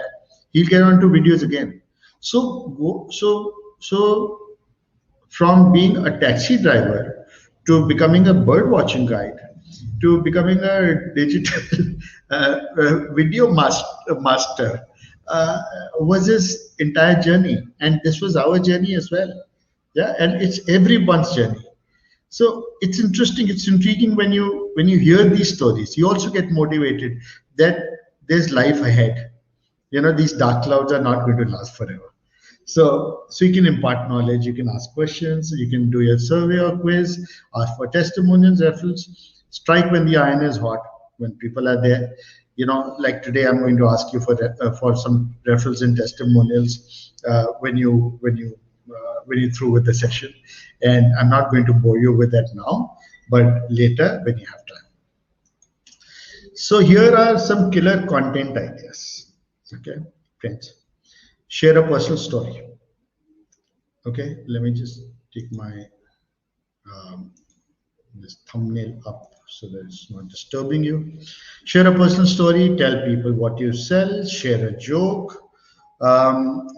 he'll get on to videos again. So from being a taxi driver to becoming a bird watching guide, to becoming a digital video master, was his entire journey. And this was our journey as well. Yeah, and it's everyone's journey. So it's interesting, it's intriguing when you hear these stories. You also get motivated that there's life ahead. These dark clouds are not going to last forever. So you can impart knowledge, you can ask questions, you can do your survey or quiz, ask for testimonials, referrals. Strike when the iron is hot, when people are there. Like today, I'm going to ask you for some referrals and testimonials when you through with the session, and I'm not going to bore you with that now, but later when you have time. So here are some killer content ideas. Okay, friends. Share a personal story. Okay, let me just take my this thumbnail up so that it's not disturbing you. Share a personal story. Tell people what you sell. Share a joke.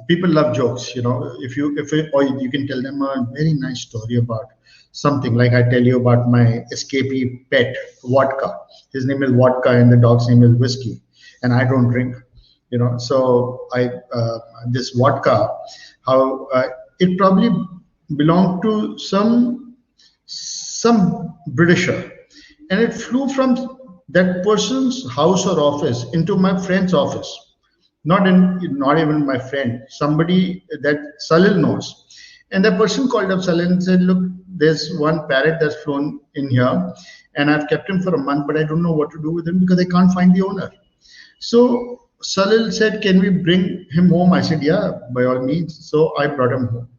People love jokes. Or you can tell them a very nice story about something. Like I tell you about my escapee pet, Vodka. His name is Vodka, and the dog's name is Whiskey, and I don't drink. So this vodka, how it probably belonged to some Britisher, and it flew from that person's house or office into my friend's office. Not even my friend, somebody that Salil knows. And that person called up Salil and said, look, there's one parrot that's flown in here, and I've kept him for a month, but I don't know what to do with him because I can't find the owner. So Salil said, can we bring him home? I said, yeah, by all means. So I brought him home.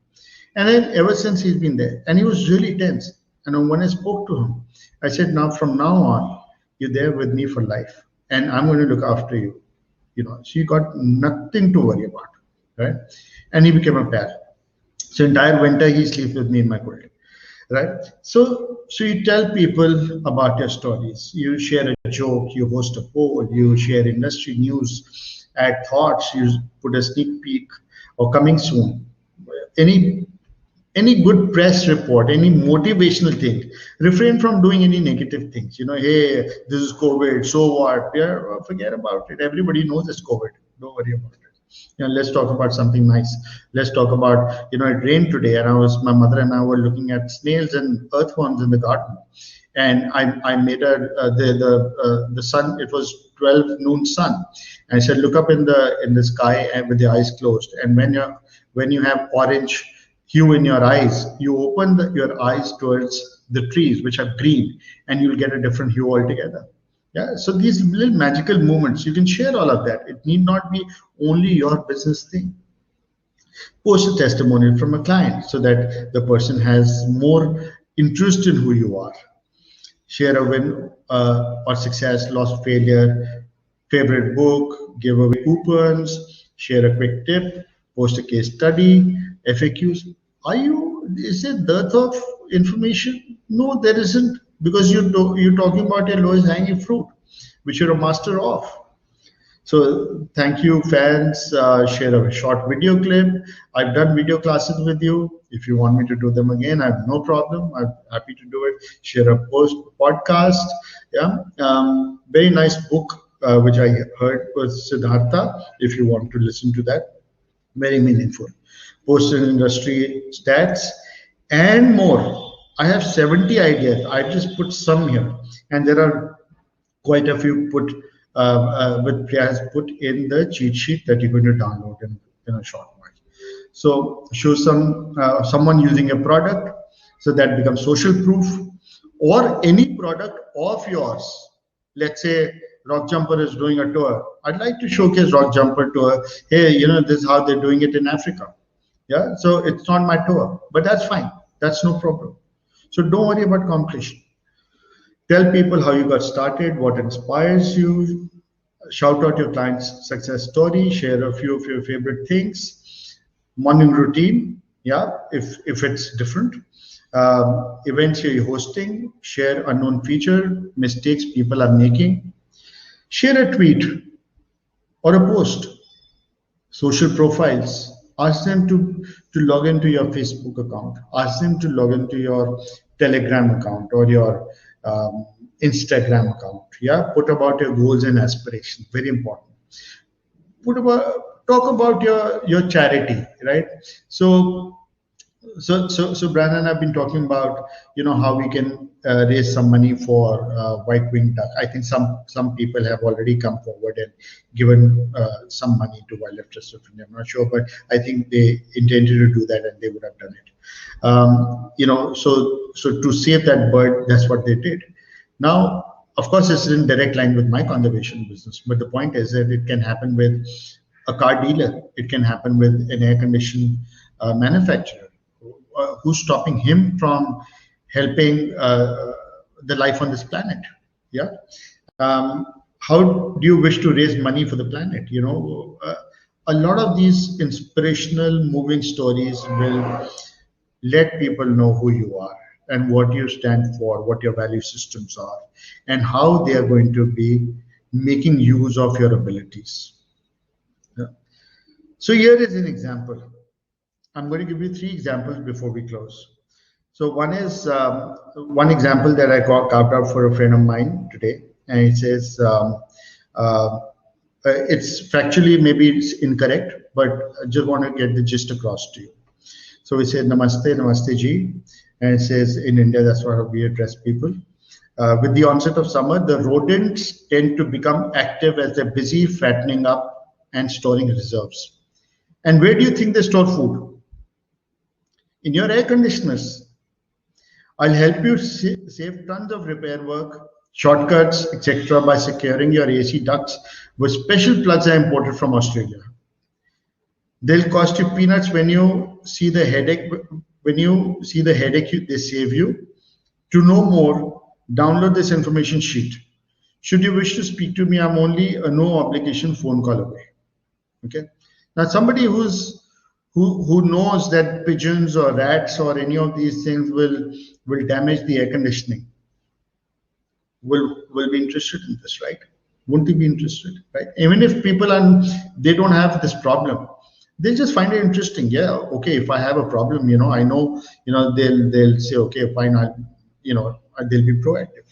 And then ever since he's been there, and he was really tense. And when I spoke to him, I said, now from now on, you're there with me for life, and I'm going to look after you. So you got nothing to worry about, right? And he became a pal. So entire winter he sleeps with me in my quilt, right? So you tell people about your stories. You share a joke, you host a poll, you share industry news, add thoughts, you put a sneak peek or coming soon. Any good press report, any motivational thing. Refrain from doing any negative things. Hey, this is COVID, so what? Yeah, forget about it. Everybody knows it's COVID. Don't worry about it. Let's talk about something nice. Let's talk about, it rained today, and my mother and I were looking at snails and earthworms in the garden, and I made the sun. It was 12 noon sun, and I said, look up in the sky and with the eyes closed, and when you have orange hue in your eyes, you open your eyes towards the trees which are green, and you'll get a different hue altogether. Yeah, so these little magical moments, you can share all of that. It need not be only your business thing. Post a testimonial from a client so that the person has more interest in who you are. Share a win or success, loss, failure, favorite book, give away coupons, share a quick tip, post a case study, FAQs. Is there dearth of information? No, there isn't, because you're talking about your lowest hanging fruit, which you're a master of. So thank you, fans. Share a short video clip. I've done video classes with you. If you want me to do them again, I have no problem. I'm happy to do it. Share a podcast. Yeah, very nice book which I heard was Siddhartha. If you want to listen to that, very meaningful. Post industry stats and more. I have 70 ideas. I just put some here, and there are quite a few put with Priya has put in the cheat sheet that you're going to download in a short while. So show someone using a product, so that becomes social proof, or any product of yours. Let's say Rock Jumper is doing a tour. I'd like to showcase Rock Jumper tour. Hey, this is how they're doing it in Africa. Yeah, so it's not my tour, but that's fine. That's no problem. So don't worry about competition. Tell people how you got started, what inspires you. Shout out your client's success story. Share a few of your favorite things. Morning routine, yeah, if it's different. Events you're hosting. Share unknown feature, mistakes people are making. Share a tweet or a post. Social profiles Ask them to log into your Facebook account. Ask them to log into your Telegram account or your Instagram account. Yeah, put about your goals and aspirations. Very important. Talk about your charity, right? So Brandon, I've been talking about how we can raise some money for white-winged duck. I think some people have already come forward and given some money to Wildlife Trust of India. I'm not sure, but I think they intended to do that and they would have done it. So to save that bird, that's what they did. Now, of course, it's in direct line with my conservation business, but the point is that it can happen with a car dealer. It can happen with an air condition manufacturer. Who's stopping him from helping the life on this planet? Yeah. How do you wish to raise money for the planet? A lot of these inspirational, moving stories will let people know who you are and what you stand for, what your value systems are, and how they are going to be making use of your abilities. Yeah. So here is an example. I'm going to give you 3 examples before we close. So one is one example that I carved out for a friend of mine today, and it says it's factually maybe it's incorrect, but I just want to get the gist across to you. So we say Namaste, Namaste Ji, and it says in India that's how we address people. With the onset of summer, the rodents tend to become active as they're busy fattening up and storing reserves. And where do you think they store food? In your air conditioners. I'll help you save tons of repair work, shortcuts, etc. by securing your AC ducts with special plugs I imported from Australia. They'll cost you peanuts when you see the headache. When you see the headache, they save you. To know more, download this information sheet. Should you wish to speak to me, I'm only a no obligation phone call away. Okay. Now, somebody who knows that pigeons or rats or any of these things will damage the air conditioning will be interested in this, right? Wouldn't they be interested, right? Even if people they don't have this problem, they just find it interesting. Yeah, okay, if I have a problem, I know, they'll say, okay, fine, they'll be proactive.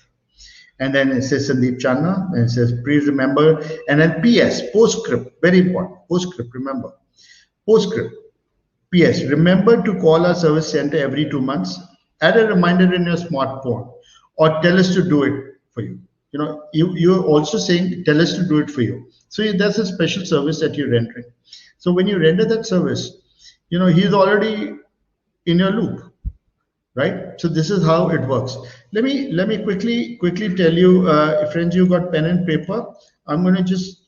And then it says Sandeep Channa, and it says, please remember, and then PS, postscript, very important, postscript, remember. Postscript, PS, remember to call our service center every 2 months, add a reminder in your smartphone, or tell us to do it for you. You're also saying, tell us to do it for you. So that's a special service that you're rendering. So when you render that service, he's already in your loop, right? So this is how it works. Let me quickly tell you, friends, you got pen and paper. I'm going to just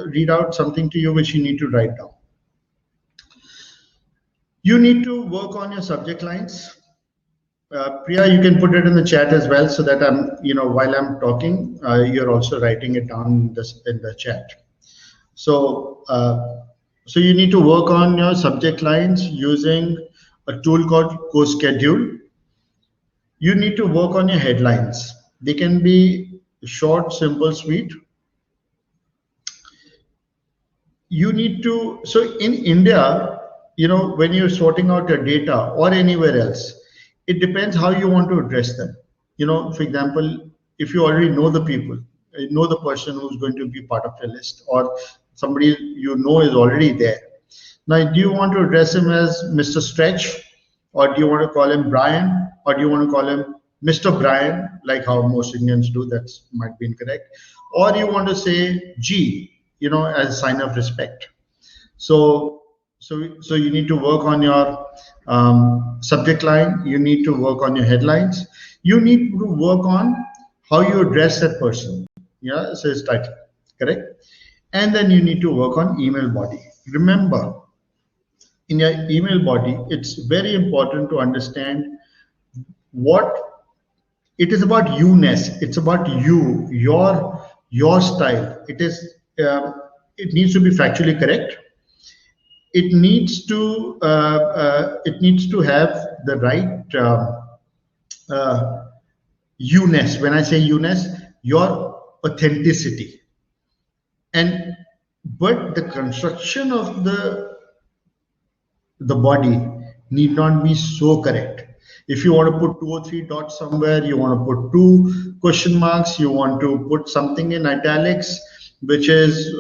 read out something to you which you need to write down. You need to work on your subject lines. Priya, you can put it in the chat as well, so that while I'm talking, you're also writing it down in the chat. So you need to work on your subject lines using a tool called CoSchedule. You need to work on your headlines. They can be short, simple, sweet. You need to, so in India, when you're sorting out your data or anywhere else, it depends how you want to address them. For example, if you already know the people, you know the person who's going to be part of your list, or somebody is already there. Now, do you want to address him as Mr. Stretch, or do you want to call him Brian, or do you want to call him Mr. Brian, like how most Indians do? That might be incorrect. Or you want to say G, as a sign of respect. So you need to work on your subject line. You need to work on your headlines. You need to work on how you address that person. Yeah, so it's title, correct? And then you need to work on email body. Remember, in your email body, it's very important to understand what it is about. You-ness. It's about you, your style. It needs to be factually correct. It needs to have the right you-ness. When I say you-ness, your authenticity. But the construction of the the body need not be so correct. If you want to put 2 or 3 dots somewhere, you want to put 2 question marks, you want to put something in italics, which is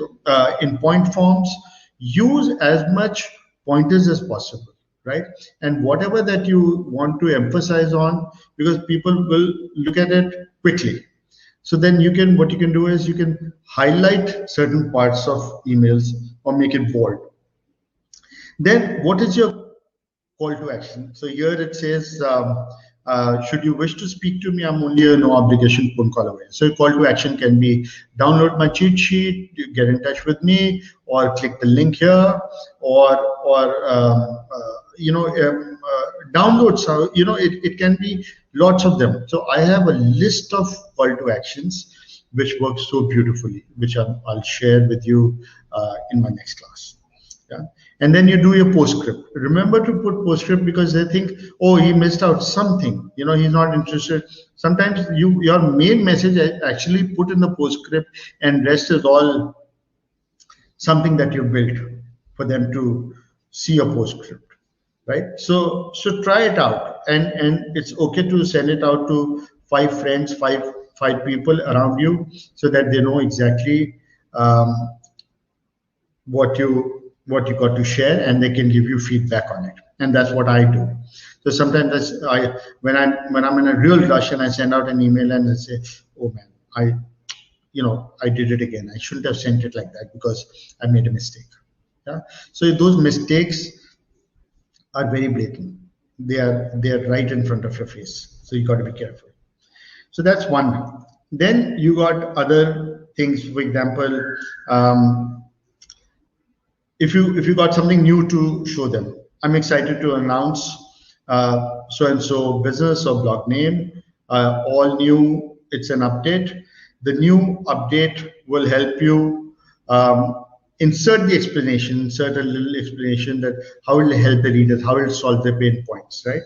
in point forms, use as much pointers as possible, right? And whatever that you want to emphasize on, because people will look at it quickly. So then what you can do is you can highlight certain parts of emails or make it bold. Then what is your call to action? So here it says, should you wish to speak to me, I'm only a no obligation phone call away. So call to action can be download my cheat sheet, get in touch with me, or click the link here, or download. So it can be lots of them. So I have a list of call to actions which works so beautifully, which I'll share with you in my next class. Yeah. And then you do your postscript. Remember to put postscript because they think, oh, he missed out something. He's not interested. Sometimes your main message actually put in the postscript, and rest is all something that you built for them to see a postscript, right? So try it out, and it's okay to send it out to 5 friends, five people around you, so that they know exactly what you got to share, and they can give you feedback on it. And that's what I do. So sometimes when I'm in a real rush and I send out an email and I say, oh man, I did it again. I shouldn't have sent it like that because I made a mistake. Yeah. So those mistakes are very blatant. They are right in front of your face. So you got to be careful. So that's one. Then you got other things. For example, if you got something new to show them, I'm excited to announce so and so business or blog name, all new. It's an update. The new update will help you insert the explanation, insert a little explanation that how it will help the readers, how it will solve their pain points, right?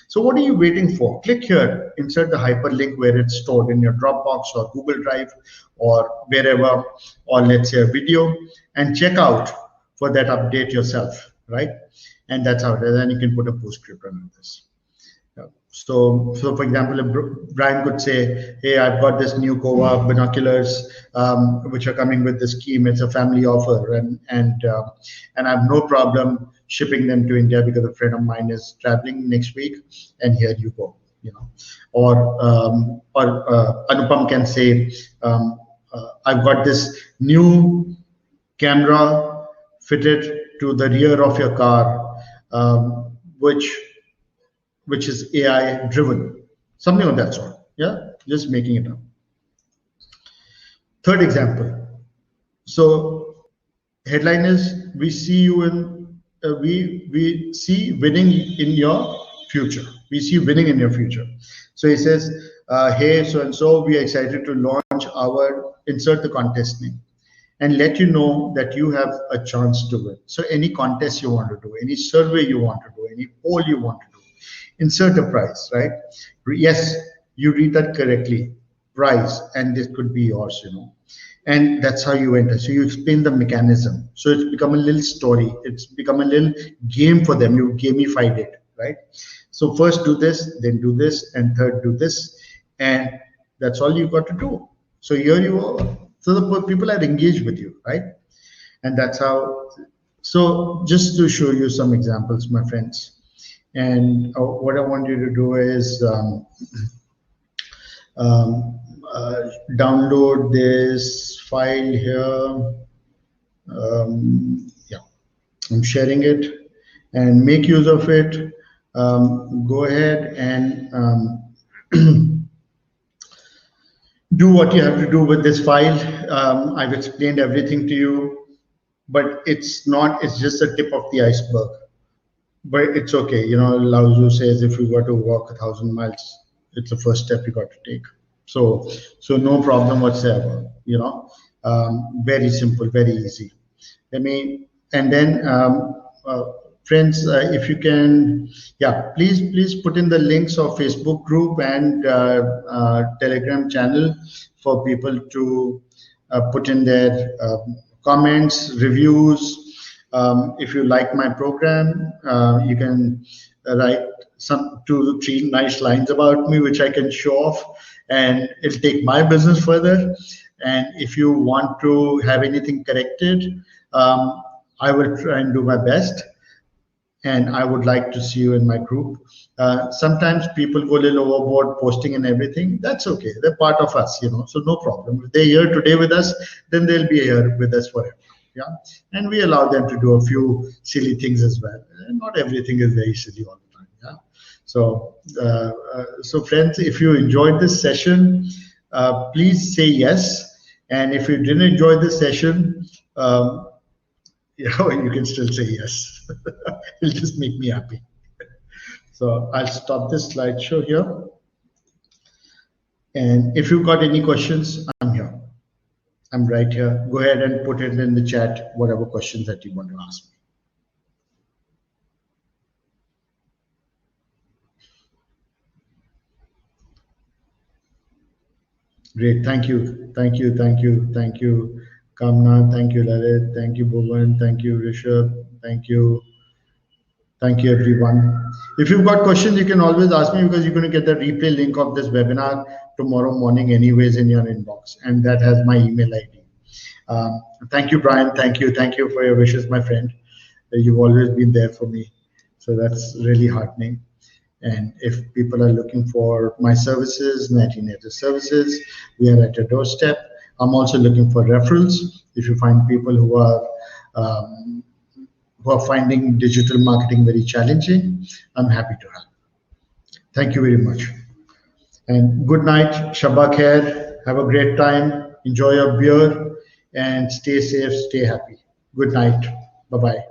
So what are you waiting for? Click here, insert the hyperlink where it's stored in your Dropbox or Google Drive or wherever, or let's say a video, and check out for that update yourself, right? And that's how it is. And you can put a postscript on this. Yeah. So for example, if Brian could say, hey, I've got this new Quora binoculars, which are coming with this scheme. It's a family offer, and I have no problem shipping them to India because a friend of mine is traveling next week, and here you go. Or Anupam can say, I've got this new camera fitted to the rear of your car, which is AI driven, something of that sort. Yeah, just making it up. Third example. So headline is, we see you in we see winning in your future. We see winning in your future. So he says, hey, so and so, we are excited to launch our, insert the contest name, and let you know that you have a chance to win. So any contest you want to do, any survey you want to do, any poll you want to do, insert a prize, right? Yes, you read that correctly, prize, and this could be yours, and that's how you enter. So you explain the mechanism. So it's become a little story. It's become a little game for them. You gamified it, right? So first do this, then do this, and third do this, and that's all you got to do. So here you are. So the people are engaged with you, right? And that's how. So just to show you some examples, my friends, and what I want you to do is download this file here. Yeah, I'm sharing it, and make use of it. Go ahead and do what you have to do with this file. I've explained everything to you, but it's just the tip of the iceberg. But it's okay. Lao Tzu says if you got to walk 1,000 miles, it's the first step you got to take. So no problem whatsoever, very simple, very easy. And then friends, if you can, yeah, please put in the links of Facebook group and Telegram channel for people to put in their comments, reviews, If you like my program, you can write some 2 to 3 nice lines about me, which I can show off, and it'll take my business further. And if you want to have anything corrected, I will try and do my best. And I would like to see you in my group. Sometimes people go a little overboard posting and everything. That's okay. They're part of us, so no problem. If they're here today with us, then they'll be here with us forever. Yeah, and we allow them to do a few silly things as well. Not everything is very silly all the time. Yeah. So friends, if you enjoyed this session, please say yes. And if you didn't enjoy this session, you can still say yes. It'll just make me happy. So I'll stop this slideshow here. And if you've got any questions, I'm here. I'm right here. Go ahead and put it in the chat, whatever questions that you want to ask me. Great. Thank you. Thank you. Thank you. Thank you, Kamna. Thank you, Lalit. Thank you, Bhuvan. Thank you, Rishabh. Thank you. Thank you, everyone. If you've got questions, you can always ask me, because you're going to get the replay link of this webinar tomorrow morning anyways in your inbox. And that has my email ID. Thank you, Brian. Thank you. Thank you for your wishes, my friend. You've always been there for me. So that's really heartening. And if people are looking for my services, Natty services, we are at your doorstep. I'm also looking for referrals. If you find people who are finding digital marketing very challenging, I'm happy to help. Thank you very much. And good night, Shabba Khair. Have a great time. Enjoy your beer and stay safe, stay happy. Good night. Bye-bye.